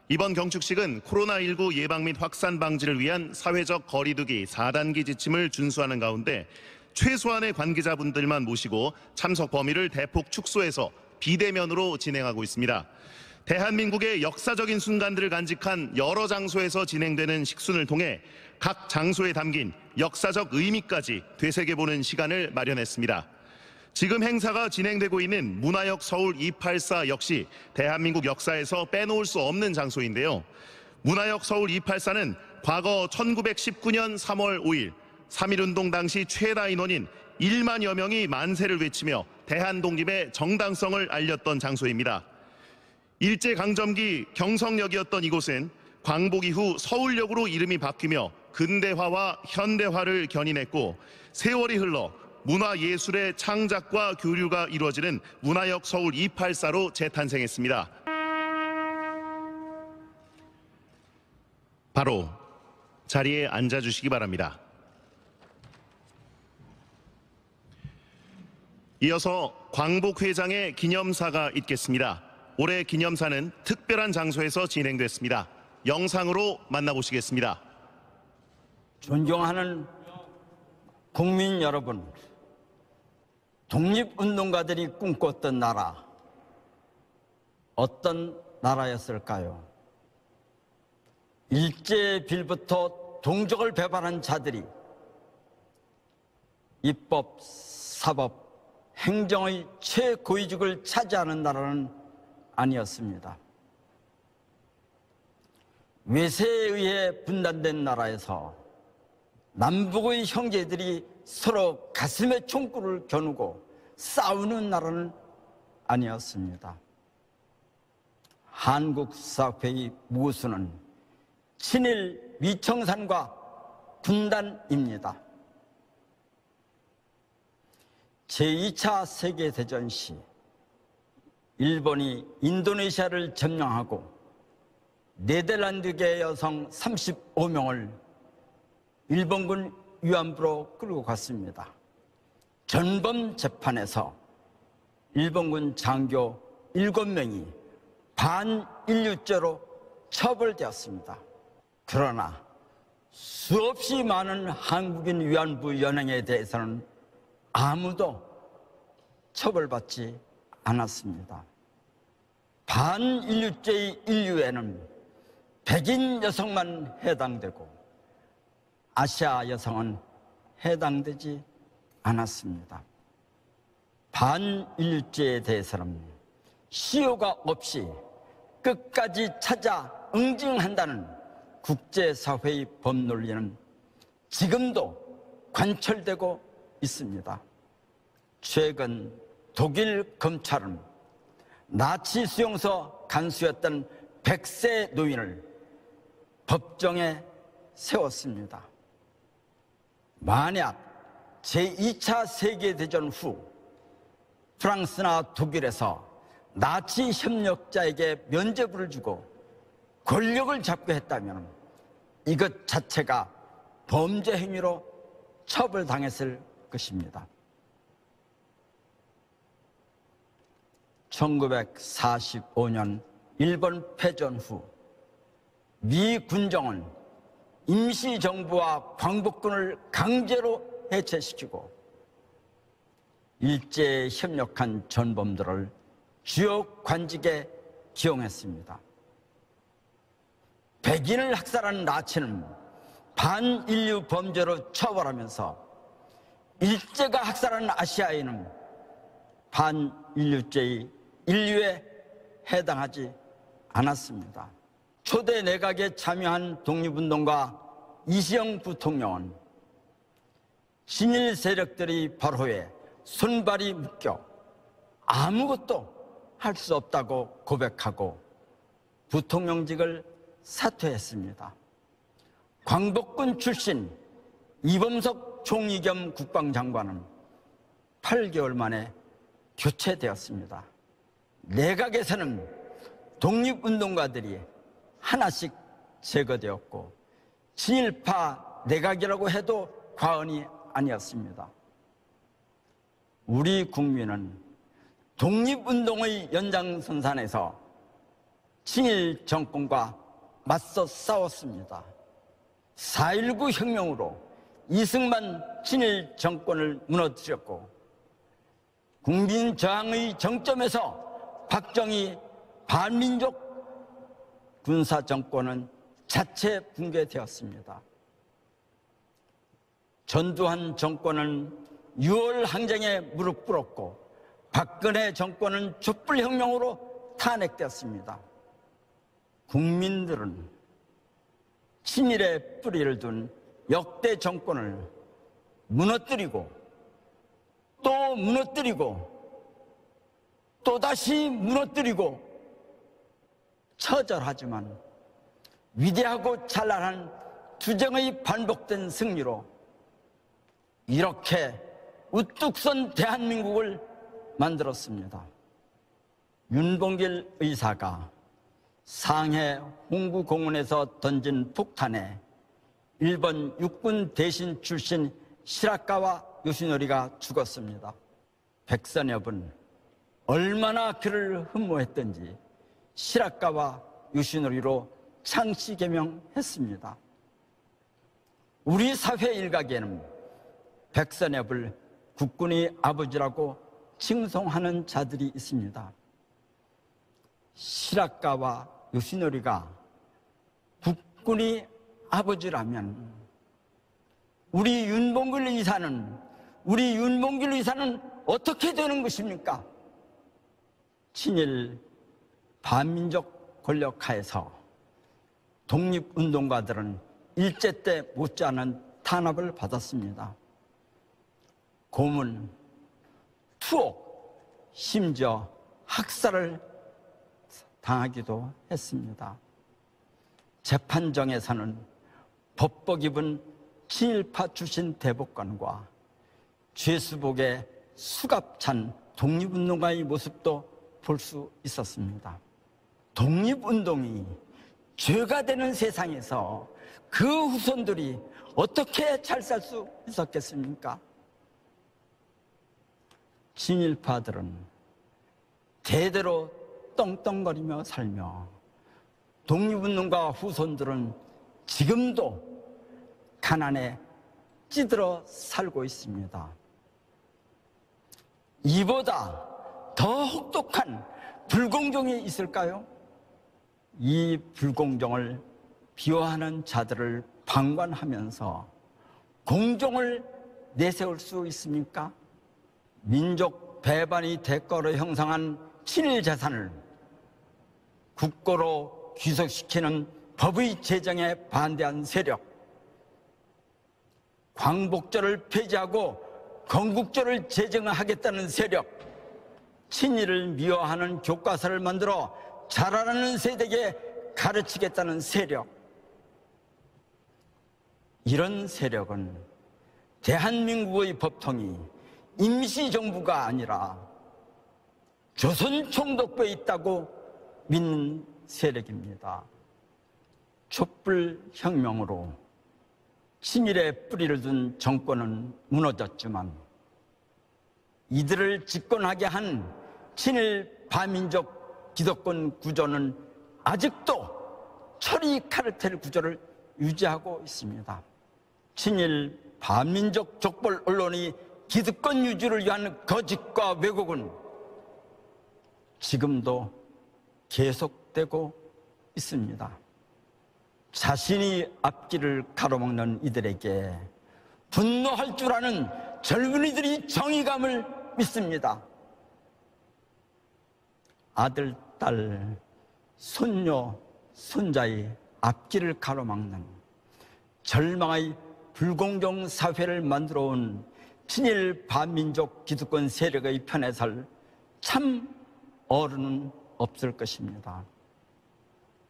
이번 경축식은 코로나19 예방 및 확산 방지를 위한 사회적 거리두기 4단계 지침을 준수하는 가운데 최소한의 관계자분들만 모시고 참석 범위를 대폭 축소해서 비대면으로 진행하고 있습니다. 대한민국의 역사적인 순간들을 간직한 여러 장소에서 진행되는 식순을 통해 각 장소에 담긴 역사적 의미까지 되새겨보는 시간을 마련했습니다. 지금 행사가 진행되고 있는 문화역 서울 284 역시 대한민국 역사에서 빼놓을 수 없는 장소인데요. 문화역 서울 284는 과거 1919년 3월 5일 3.1운동 당시 최다 인원인 1만여 명이 만세를 외치며 대한독립의 정당성을 알렸던 장소입니다. 일제강점기 경성역이었던 이곳은 광복 이후 서울역으로 이름이 바뀌며 근대화와 현대화를 견인했고 세월이 흘러 문화예술의 창작과 교류가 이루어지는 문화역 서울 284로 재탄생했습니다. 바로 자리에 앉아주시기 바랍니다. 이어서 광복회장의 기념사가 있겠습니다. 올해 기념사는 특별한 장소에서 진행됐습니다. 영상으로 만나보시겠습니다. 존경하는 국민 여러분, 독립운동가들이 꿈꿨던 나라, 어떤 나라였을까요? 일제의 빌부터 동족을 배반한 자들이 입법, 사법, 행정의 최고위직을 차지하는 나라는 아니었습니다. 외세에 의해 분단된 나라에서 남북의 형제들이 서로 가슴에 총구를 겨누고 싸우는 나라는 아니었습니다. 한국사회의 모순은 친일 위청산과 분단입니다. 제2차 세계대전 시 일본이 인도네시아를 점령하고 네덜란드계 여성 35명을 일본군 위안부로 끌고 갔습니다. 전범 재판에서 일본군 장교 7명이 반인류죄로 처벌되었습니다. 그러나 수없이 많은 한국인 위안부 연행에 대해서는 아무도 처벌받지 않았습니다. 반인류죄의 인류에는 백인 여성만 해당되고 아시아 여성은 해당되지 않았습니다. 반인류죄에 대해서는 시효가 없이 끝까지 찾아 응징한다는 국제사회의 법논리는 지금도 관철되고 있습니다. 최근 독일 검찰은 나치 수용소 간수였던 100세 노인을 법정에 세웠습니다. 만약 제2차 세계대전 후 프랑스나 독일에서 나치 협력자에게 면죄부를 주고 권력을 잡게 했다면 이것 자체가 범죄 행위로 처벌당했을 것입니다. 1945년 일본 패전 후 미 군정은 임시정부와 광복군을 강제로 해체시키고 일제에 협력한 전범들을 주요 관직에 기용했습니다. 백인을 학살한 나치는 반인류 범죄로 처벌하면서 일제가 학살한 아시아인은 반인류죄의 인류에 해당하지 않았습니다. 초대 내각에 참여한 독립운동가 이시영 부통령은 친일 세력들이 발호해 손발이 묶여 아무것도 할 수 없다고 고백하고 부통령직을 사퇴했습니다. 광복군 출신 이범석 총리 겸 국방장관은 8개월 만에 교체되었습니다. 내각에서는 독립운동가들이 하나씩 제거되었고 친일파 내각이라고 해도 과언이 아니었습니다. 우리 국민은 독립운동의 연장선상에서 친일 정권과 맞서 싸웠습니다. 4.19 혁명으로 이승만 친일 정권을 무너뜨렸고 국민 저항의 정점에서 박정희 반민족 군사 정권은 자체 붕괴되었습니다. 전두환 정권은 6월 항쟁에 무릎 꿇었고 박근혜 정권은 촛불혁명으로 탄핵되었습니다. 국민들은 친일의 뿌리를 둔 역대 정권을 무너뜨리고 또 무너뜨리고 또다시 무너뜨리고 처절하지만 위대하고 찬란한 투쟁의 반복된 승리로 이렇게 우뚝 선 대한민국을 만들었습니다. 윤봉길 의사가 상해 홍구공원에서 던진 폭탄에 일본 육군 대신 출신 시라카와 요시노리가 죽었습니다. 백선엽은 얼마나 그를 흠모했던지 시라카와 요시노리로 창씨 개명했습니다. 우리 사회 일각에는 백선엽을 국군의 아버지라고 칭송하는 자들이 있습니다. 시라카와 요시노리가 국군의 아버지라면 우리 윤봉길 의사는 어떻게 되는 것입니까? 친일 반민족 권력하에서 독립운동가들은 일제 때 못지않은 탄압을 받았습니다. 고문, 투옥, 심지어 학살을 당하기도 했습니다. 재판정에서는 법복 입은 친일파 출신 대법관과 죄수복에 수갑찬 독립운동가의 모습도 볼 수 있었습니다. 독립운동이 죄가 되는 세상에서 그 후손들이 어떻게 잘 살 수 있었겠습니까? 친일파들은 대대로 떵떵거리며 살며 독립운동가 후손들은 지금도 가난에 찌들어 살고 있습니다. 이보다 더 혹독한 불공정이 있을까요? 이 불공정을 비호하는 자들을 방관하면서 공정을 내세울 수 있습니까? 민족 배반이 대가로 형성한 친일 재산을 국고로 귀속시키는 법의 제정에 반대한 세력, 광복절을 폐지하고 건국절을 제정하겠다는 세력, 친일을 미화하는 교과서를 만들어 자라나는 세대에게 가르치겠다는 세력, 이런 세력은 대한민국의 법통이 임시정부가 아니라 조선총독부에 있다고 믿는 세력입니다. 촛불혁명으로 친일의 뿌리를 둔 정권은 무너졌지만 이들을 집권하게 한 친일 반민족 기득권 구조는 아직도 처리 카르텔 구조를 유지하고 있습니다. 친일 반민족 족벌 언론이 기득권 유지를 위한 거짓과 왜곡은 지금도 계속되고 있습니다. 자신이 앞길을 가로막는 이들에게 분노할 줄 아는 젊은이들이 정의감을 믿습니다. 아들, 딸, 손녀, 손자의 앞길을 가로막는 절망의 불공정 사회를 만들어 온 친일 반민족 기득권 세력의 편에 설 참 어른은 없을 것입니다.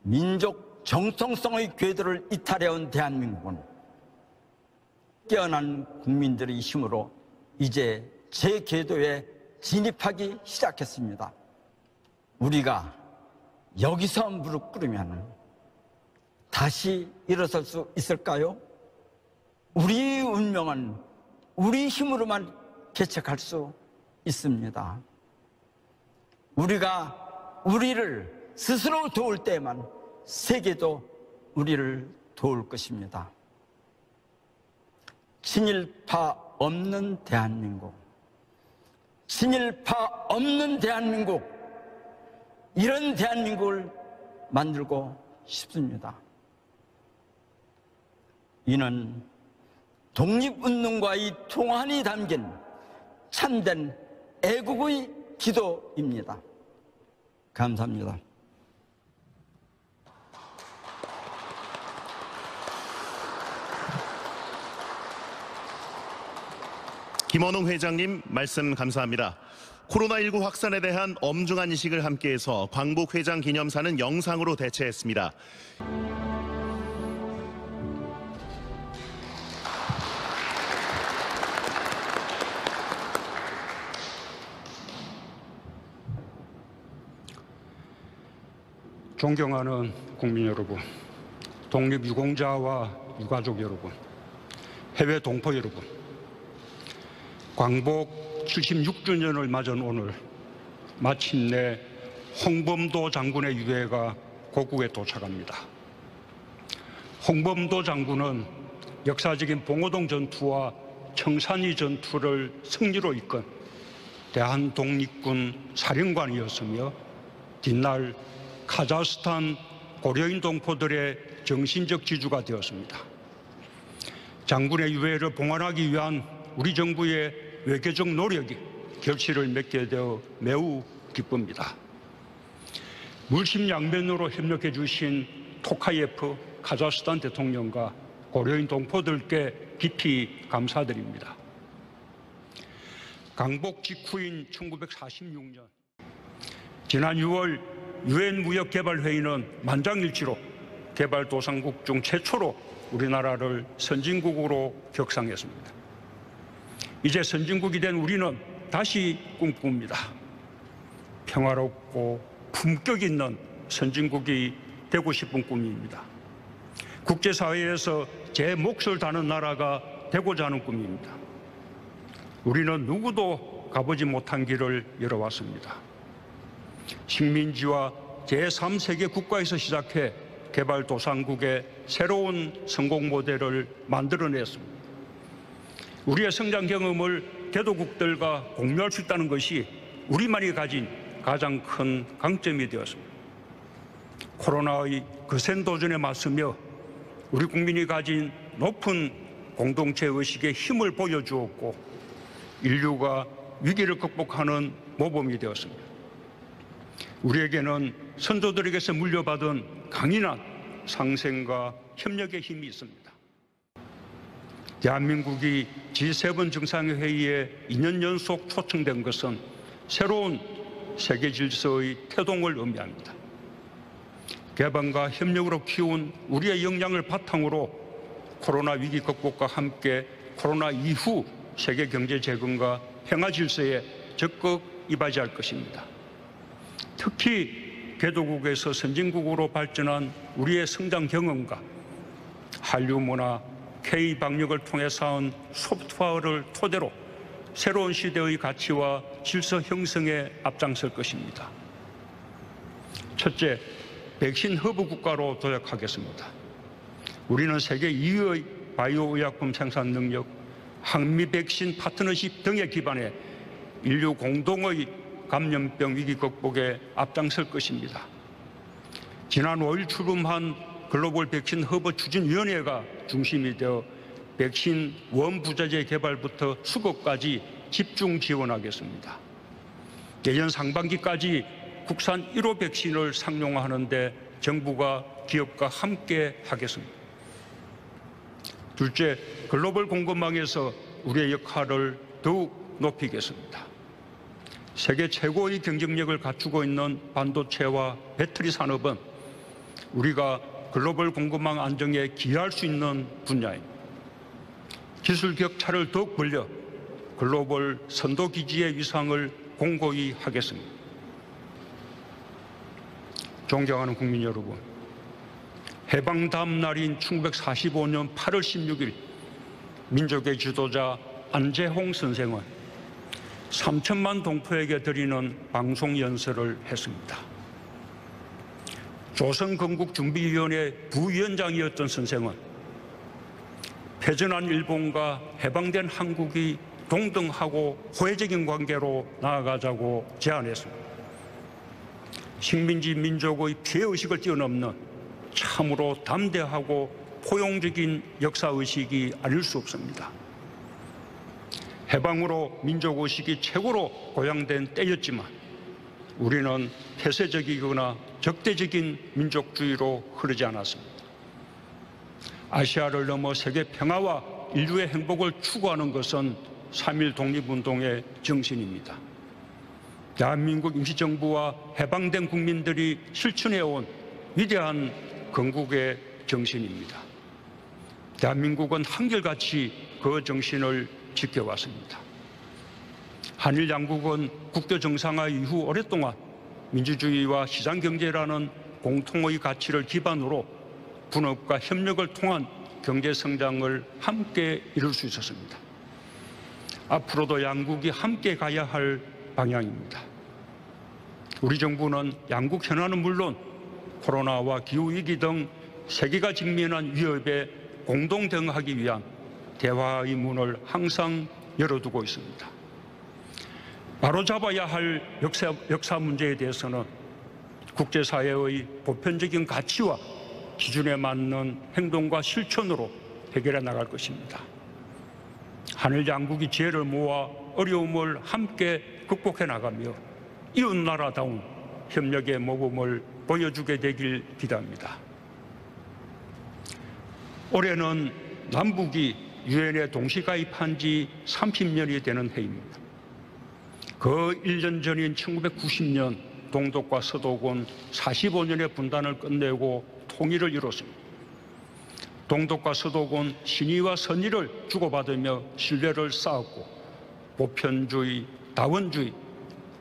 민족 정통성의 궤도를 이탈해온 대한민국은 깨어난 국민들의 힘으로 이제 제 궤도에 진입하기 시작했습니다. 우리가 여기서 무릎 꿇으면 다시 일어설 수 있을까요? 우리 운명은 우리 힘으로만 개척할 수 있습니다. 우리가 우리를 스스로 도울 때만 세계도 우리를 도울 것입니다. 친일파 없는 대한민국, 친일파 없는 대한민국, 이런 대한민국을 만들고 싶습니다. 이는 독립운동과의 통한이 담긴 참된 애국의 기도입니다. 감사합니다. 김원웅 회장님 말씀 감사합니다. 코로나19 확산에 대한 엄중한 인식을 함께해서 광복 회장 기념사는 영상으로 대체했습니다. 존경하는 국민 여러분, 독립유공자와 유가족 여러분, 해외 동포 여러분, 광복 76주년을 맞은 오늘 마침내 홍범도 장군의 유해가 고국에 도착합니다. 홍범도 장군은 역사적인 봉오동 전투와 청산리 전투를 승리로 이끈 대한독립군 사령관이었으며 뒷날 카자흐스탄 고려인 동포들의 정신적 지주가 되었습니다. 장군의 유해를 봉안하기 위한 우리 정부의 외교적 노력이 결실을 맺게 되어 매우 기쁩니다. 물심양면으로 협력해 주신 토카예프 카자흐스탄 대통령과 고려인 동포들께 깊이 감사드립니다. 강복 직후인 1946년 지난 6월 유엔 무역개발회의는 만장일치로 개발도상국 중 최초로 우리나라를 선진국으로 격상했습니다. 이제 선진국이 된 우리는 다시 꿈꿉니다. 평화롭고 품격 있는 선진국이 되고 싶은 꿈입니다. 국제사회에서 제 몫을 다하는 나라가 되고자 하는 꿈입니다. 우리는 누구도 가보지 못한 길을 열어왔습니다. 식민지와 제3세계 국가에서 시작해 개발도상국의 새로운 성공 모델을 만들어냈습니다. 우리의 성장 경험을 개도국들과 공유할 수 있다는 것이 우리만이 가진 가장 큰 강점이 되었습니다. 코로나의 거센 도전에 맞서며 우리 국민이 가진 높은 공동체 의식의 힘을 보여주었고 인류가 위기를 극복하는 모범이 되었습니다. 우리에게는 선조들에게서 물려받은 강인한 상생과 협력의 힘이 있습니다. 대한민국이 G7 정상회의에 2년 연속 초청된 것은 새로운 세계 질서의 태동을 의미합니다. 개방과 협력으로 키운 우리의 역량을 바탕으로 코로나 위기 극복과 함께 코로나 이후 세계 경제 재건과 평화 질서에 적극 이바지할 것입니다. 특히 개도국에서 선진국으로 발전한 우리의 성장 경험과 한류 문화, K-방역을 통해 쌓은 소프트파워를 토대로 새로운 시대의 가치와 질서 형성에 앞장설 것입니다. 첫째, 백신 허브 국가로 도약하겠습니다. 우리는 세계 2위의 바이오 의약품 생산 능력, 한미 백신 파트너십 등에 기반해 인류 공동의 감염병 위기 극복에 앞장설 것입니다. 지난 5일 출범한 글로벌 백신 허브 추진위원회가 중심이 되어 백신 원부자재 개발부터 수급까지 집중 지원하겠습니다. 내년 상반기까지 국산 1호 백신을 상용화하는 데 정부가 기업과 함께 하겠습니다. 둘째, 글로벌 공급망에서 우리의 역할을 더욱 높이겠습니다. 세계 최고의 경쟁력을 갖추고 있는 반도체와 배터리 산업은 우리가 글로벌 공급망 안정에 기여할 수 있는 분야입니다. 기술 격차를 더욱 벌려 글로벌 선도기지의 위상을 공고히 하겠습니다. 존경하는 국민 여러분, 해방 다음 날인 1945년 8월 16일 민족의 지도자 안재홍 선생은 3천만 동포에게 드리는 방송 연설을 했습니다. 조선건국준비위원회 부위원장이었던 선생은 패전한 일본과 해방된 한국이 동등하고 호혜적인 관계로 나아가자고 제안했습니다. 식민지 민족의 피해의식을 뛰어넘는 참으로 담대하고 포용적인 역사의식이 아닐 수 없습니다. 해방으로 민족의식이 최고로 고양된 때였지만 우리는 폐쇄적이거나 적대적인 민족주의로 흐르지 않았습니다. 아시아를 넘어 세계 평화와 인류의 행복을 추구하는 것은 3.1 독립운동의 정신입니다. 대한민국 임시정부와 해방된 국민들이 실천해온 위대한 건국의 정신입니다. 대한민국은 한결같이 그 정신을 지켜왔습니다. 한일 양국은 국교 정상화 이후 오랫동안 민주주의와 시장경제라는 공통의 가치를 기반으로 분업과 협력을 통한 경제성장을 함께 이룰 수 있었습니다. 앞으로도 양국이 함께 가야 할 방향입니다. 우리 정부는 양국 현안은 물론 코로나와 기후위기 등 세계가 직면한 위협에 공동 대응하기 위한 대화의 문을 항상 열어두고 있습니다. 바로잡아야 할 역사 문제에 대해서는 국제사회의 보편적인 가치와 기준에 맞는 행동과 실천으로 해결해 나갈 것입니다. 한일 양국이 지혜를 모아 어려움을 함께 극복해 나가며 이웃나라다운 협력의 모범을 보여주게 되길 기대합니다. 올해는 남북이 유엔에 동시가입한 지 30년이 되는 해입니다. 그 1년 전인 1990년 동독과 서독은 45년의 분단을 끝내고 통일을 이뤘습니다. 동독과 서독은 신의와 선의를 주고받으며 신뢰를 쌓았고 보편주의, 다원주의,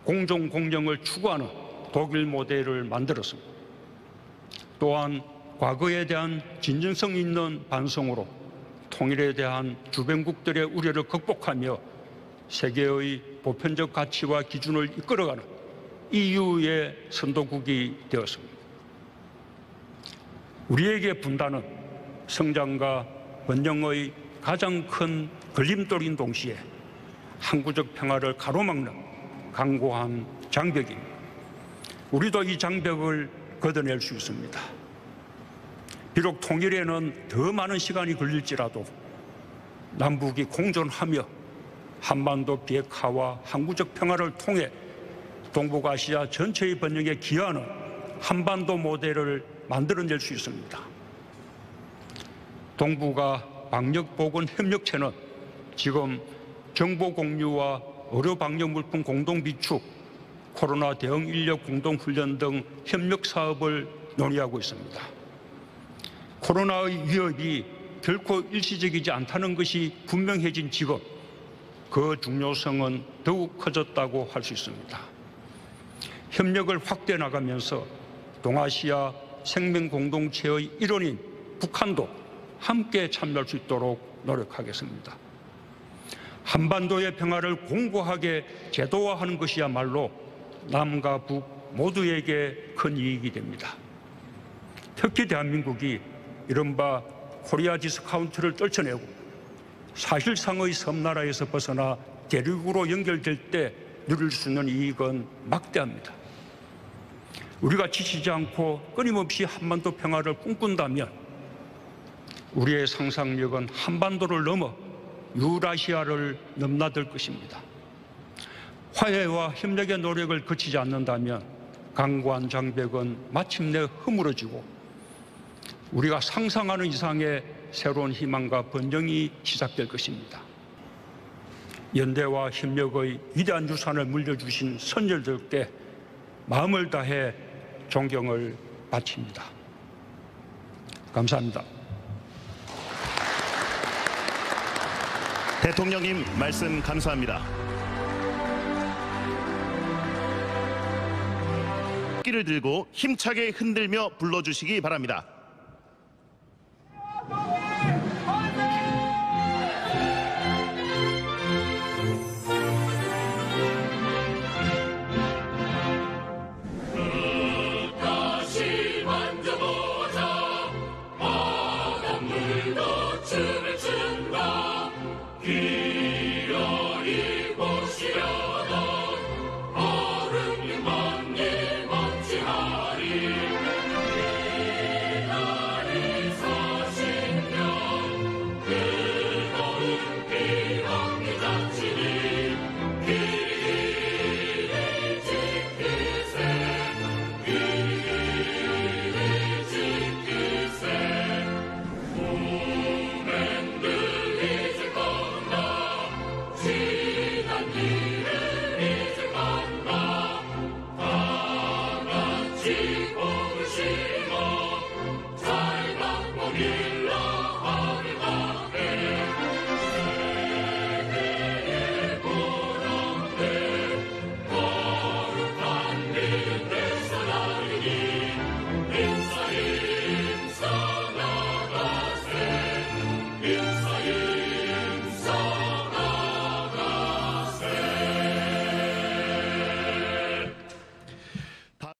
공정공정을 추구하는 독일 모델을 만들었습니다. 또한 과거에 대한 진정성 있는 반성으로 통일에 대한 주변국들의 우려를 극복하며 세계의 보편적 가치와 기준을 이끌어가는 EU의 선도국이 되었습니다. 우리에게 분단은 성장과 번영의 가장 큰 걸림돌인 동시에 항구적 평화를 가로막는 강고한 장벽입니다. 우리도 이 장벽을 걷어낼 수 있습니다. 비록 통일에는 더 많은 시간이 걸릴지라도 남북이 공존하며 한반도 비핵화와 항구적 평화를 통해 동북아시아 전체의 번영에 기여하는 한반도 모델을 만들어낼 수 있습니다. 동북아 방역보건협력체는 지금 정보 공유와 의료 방역 물품 공동 비축, 코로나 대응 인력 공동 훈련 등 협력 사업을 논의하고 있습니다. 코로나의 위협이 결코 일시적이지 않다는 것이 분명해진 지금 그 중요성은 더욱 커졌다고 할 수 있습니다. 협력을 확대해 나가면서 동아시아 생명 공동체의 일원인 북한도 함께 참여할 수 있도록 노력하겠습니다. 한반도의 평화를 공고하게 제도화하는 것이야말로 남과 북 모두에게 큰 이익이 됩니다. 특히 대한민국이 이른바 코리아 디스카운트를 떨쳐내고 사실상의 섬나라에서 벗어나 대륙으로 연결될 때 누릴 수 있는 이익은 막대합니다. 우리가 지치지 않고 끊임없이 한반도 평화를 꿈꾼다면 우리의 상상력은 한반도를 넘어 유라시아를 넘나들 것입니다. 화해와 협력의 노력을 거치지 않는다면 강고한 장벽은 마침내 허물어지고 우리가 상상하는 이상의 새로운 희망과 번영이 시작될 것입니다. 연대와 협력의 위대한 유산을 물려주신 선열들께 마음을 다해 존경을 바칩니다. 감사합니다. 대통령님 말씀 감사합니다. 끼를 들고 힘차게 흔들며 불러주시기 바랍니다.